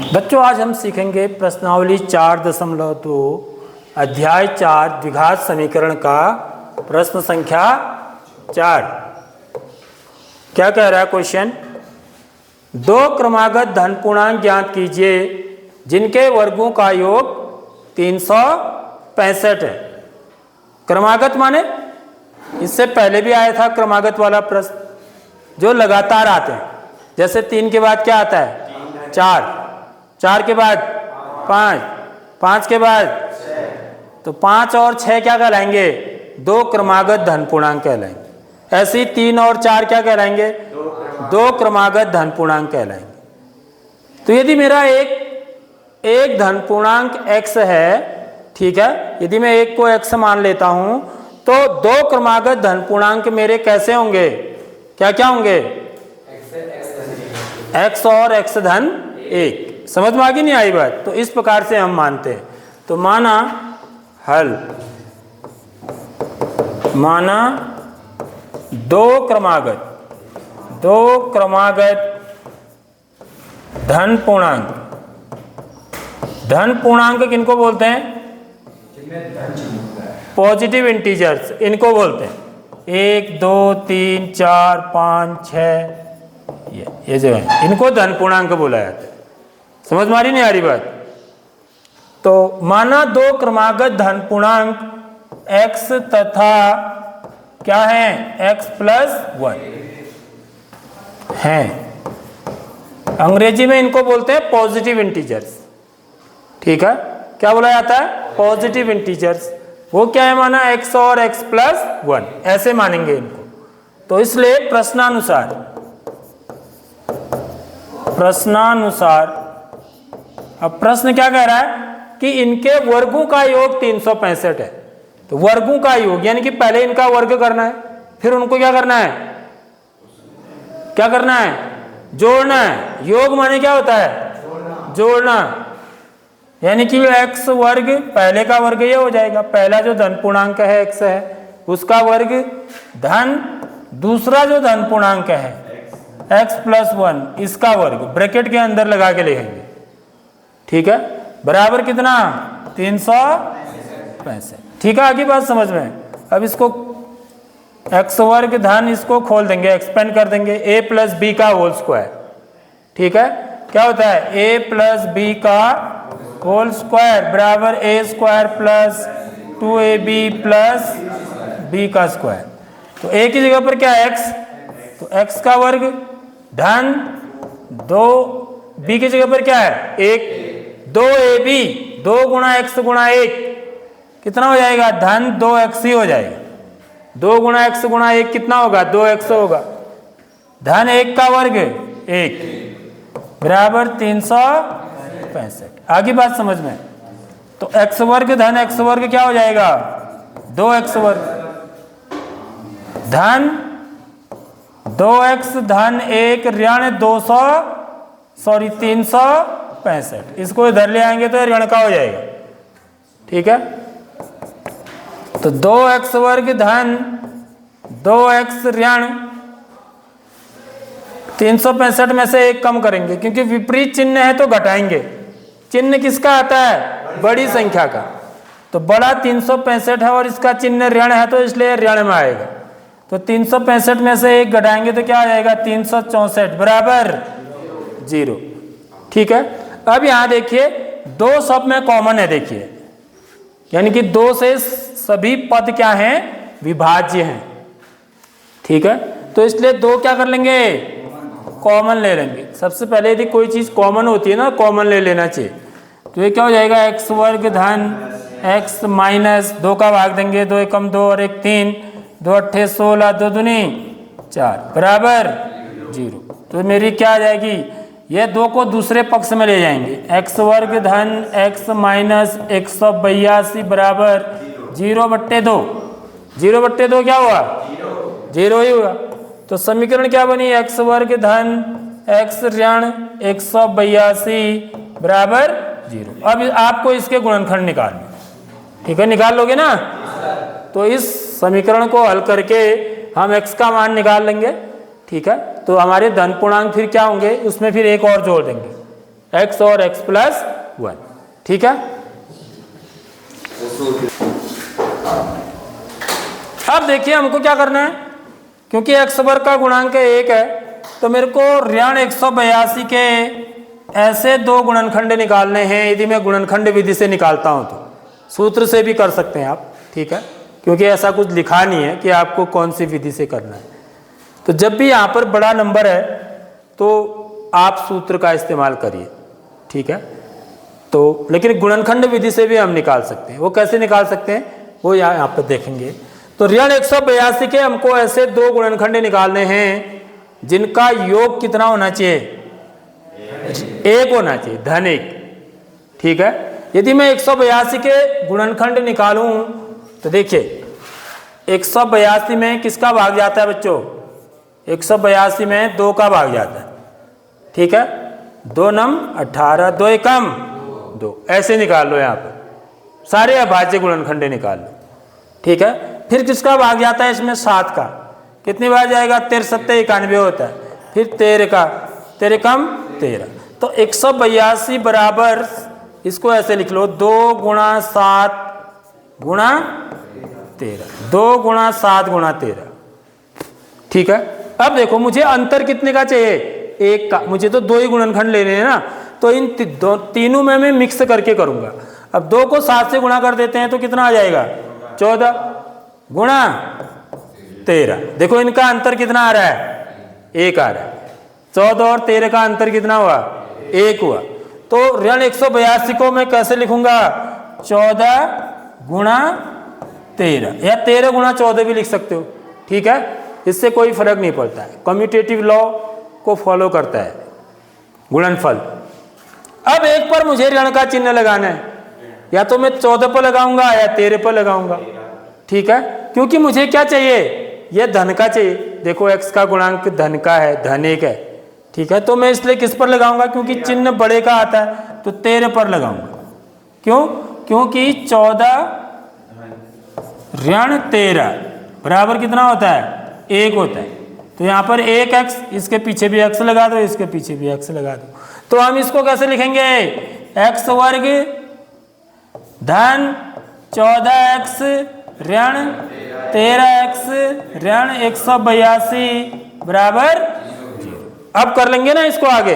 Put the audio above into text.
बच्चों आज हम सीखेंगे प्रश्नावली 4.2 अध्याय 4 द्विघात समीकरण का प्रश्न संख्या 4। क्या कह रहा है क्वेश्चन? दो क्रमागत धन पूर्णांक ज्ञात कीजिए जिनके वर्गों का योग 365 है। क्रमागत माने इससे पहले भी आया था क्रमागत वाला प्रश्न जो लगातार आते हैं। जैसे 3 के बाद क्या आता है? 4, 4 के बाद 5, 5 के बाद 6, तो 5 और 6 क्या कहलाएंगे? दो क्रमागत धन पूर्णांक कहलाएंगे। ऐसे ही 3 और 4 क्या कहलाएंगे? दो क्रमागत धन पूर्णांक कहलाएंगे। तो यदि मेरा एक धन पूर्णांक x है, ठीक है, यदि मैं एक को x मान लेता हूं तो दो क्रमागत धन पूर्णांक मेरे कैसे होंगे? क्या क्या होंगे? x और x धन 1। समझ में आ गई नहीं आई बात? तो इस प्रकार से हम मानते हैं। तो माना हल, माना दो क्रमागत धन पूर्णांक किनको बोलते हैं? पॉजिटिव इंटीजर्स इनको बोलते हैं। 1, 2, 3, 4, 5, 6 ये जो है इनको धन पूर्णांक बोला जाता है। समझ में आ रही नहीं आ रही बात? तो माना दो क्रमागत धन पूर्णांक x तथा क्या है? x प्लस 1 हैं। अंग्रेजी में इनको बोलते हैं पॉजिटिव इंटीजर्स। ठीक है, क्या बोला जाता है? Positive integers. वो क्या है? माना x और x प्लस 1 ऐसे मानेंगे इनको। तो इसलिए प्रश्नानुसार अब प्रश्न क्या कह रहा है कि इनके वर्गों का योग 365 है। तो वर्गों का योग यानी कि पहले इनका वर्ग करना है, फिर उनको क्या करना है? क्या करना है? जोड़ना है। योग माने क्या होता है? जोड़ना। यानी कि x वर्ग पहले का वर्ग ये हो जाएगा। पहला जो धन पूर्णांक है x है उसका वर्ग धन दूसरा जो धन पूर्णांक है x प्लस 1 इसका वर्ग ब्रैकेट के अंदर लगा के लिखेंगे। ठीक है, बराबर कितना? 365। ठीक है, आगे बात समझ में? अब इसको x वर्ग धन इसको खोल देंगे, एक्सपेंड कर देंगे a प्लस बी का होल स्क्वायर। ठीक है, क्या होता है? a प्लस बी का होल स्क्वायर बराबर a square plus 2ab plus b का स्क्वायर। तो a की जगह पर क्या है? x, तो x का वर्ग धन 2b की जगह पर क्या है? 1, 2ab 2 गुणा x गुणा 1 कितना हो जाएगा? धन 2x ही हो जाएगा। 2 गुणा x गुणा 1 कितना होगा? 2x होगा। धन 1 का वर्ग 1 बराबर 365। आगे बात समझ में? तो x वर्ग धन x वर्ग क्या हो जाएगा? 2x वर्ग धन 2x धन 1 ऋण 365। इसको इधर ले आएंगे तो ऋण का हो जाएगा। ठीक है, तो 2x वर्ग धन 2x ऋण 365 में से 1 कम करेंगे क्योंकि विपरीत चिन्ह है तो घटाएंगे। चिन्ह किसका आता है? बड़ी संख्या का। तो बड़ा 365 है और इसका चिन्ह ऋण है तो इसलिए ऋण में आएगा। तो 365 में से 1 घटाएंगे तो क्या आ जाएगा? 364 बराबर 0। ठीक है, अब यहां देखिए 2 सब में कॉमन है। देखिए यानी कि 2 से सभी पद क्या हैं? विभाज्य हैं। ठीक है, तो इसलिए 2 क्या कर लेंगे? कॉमन ले लेंगे। सबसे पहले यदि कोई चीज कॉमन होती है ना, कॉमन ले लेना चाहिए। तो ये क्या हो जाएगा? x वर्ग धन x माइनस 2 का भाग देंगे, 2 एकम 2 और 1 3, 2 अट्ठे 16, 2 दूनी 4 बराबर 0। तो मेरी क्या आ जाएगी? ये 2 को दूसरे पक्ष में ले जाएंगे। x वर्ग धन x माइनस 182 बराबर 0/2। 0/2 क्या हुआ? 0 ही हुआ। तो समीकरण क्या बनी? x वर्ग धन x ऋण 182 बराबर 0। अब आपको इसके गुणनखंड निकालने। ठीक है, निकाल लोगे ना? तो इस समीकरण को हल करके हम x का मान निकाल लेंगे। ठीक है, तो हमारे धन पूर्णांक फिर क्या होंगे? उसमें फिर एक और जोड़ देंगे। x और x प्लस 1। ठीक है, अब देखिए हमको क्या करना है, क्योंकि x वर्ग का गुणांक 1 है तो मेरे को ऋण 182 के ऐसे दो गुणनखंड निकालने हैं। यदि मैं गुणनखंड विधि से निकालता हूं तो सूत्र से भी कर सकते हैं आप, ठीक है, क्योंकि ऐसा कुछ लिखा नहीं है कि आपको कौन सी विधि से करना है। तो जब भी यहाँ पर बड़ा नंबर है तो आप सूत्र का इस्तेमाल करिए, ठीक है। तो लेकिन गुणनखंड विधि से भी हम निकाल सकते हैं। वो कैसे निकाल सकते हैं वो यहाँ पर देखेंगे। तो ऋण 182 के हमको ऐसे दो गुणनखंड निकालने हैं जिनका योग कितना होना चाहिए, 1 होना चाहिए, धन 1, ठीक है। यदि मैं 182 के गुणनखंड निकालूं तो देखिए 182 में किसका भाग जाता है बच्चों, 182 में 2 का भाग जाता है, ठीक है। 2 नम 18, 2 एकम 2, ऐसे निकाल लो। यहाँ पर सारे अभाज्य गुणनखंड निकाल लो, ठीक है। फिर किसका भाग जाता है इसमें, 7 का, कितनी बार जाएगा, 13 7 91 होता है। फिर 13 का, 13 कम 13, तो 182 बराबर, इसको ऐसे लिख लो, 2 गुणा 7 गुणा 13, 2 गुणा 7 गुणा 13, ठीक है। अब देखो मुझे अंतर कितने का चाहिए, 1 का। मुझे तो 2 ही गुणनखंड लेने हैं ना, तो इन तीनों में मैं मिक्स करके करूंगा। अब 2 को 7 से गुणा कर देते हैं तो कितना आ जाएगा, 14 गुणा 13। देखो इनका अंतर कितना आ रहा है, 1 आ रहा है। 14 और 13 का अंतर कितना हुआ, 1 हुआ। तो ऋण 182 को मैं कैसे लिखूंगा, 14 गुणा 13 या 13 गुणा 14 भी लिख सकते हो, ठीक है। इससे कोई फर्क नहीं पड़ता है, कम्यूटेटिव लॉ को फॉलो करता है गुणनफल। अब एक पर मुझे ऋण का चिन्ह लगाना है, या तो मैं 14 पर लगाऊंगा या 13 पर लगाऊंगा, ठीक है। क्योंकि मुझे क्या चाहिए, यह धन का चाहिए। देखो x का गुणांक धन का है, धन 1 है, ठीक है। तो मैं इसलिए किस पर लगाऊंगा, क्योंकि चिन्ह बड़े का आता है तो 13 पर लगाऊंगा। क्यों, क्योंकि 14 ऋण 13 बराबर कितना होता है, 1 होता है। तो यहाँ पर 1x, इसके पीछे भी x लगा दो, इसके पीछे भी x लगा दो। तो हम इसको कैसे लिखेंगे, x वर्ग धन 14x ऋण 13x ऋण 182 बराबर 0। अब कर लेंगे ना इसको आगे।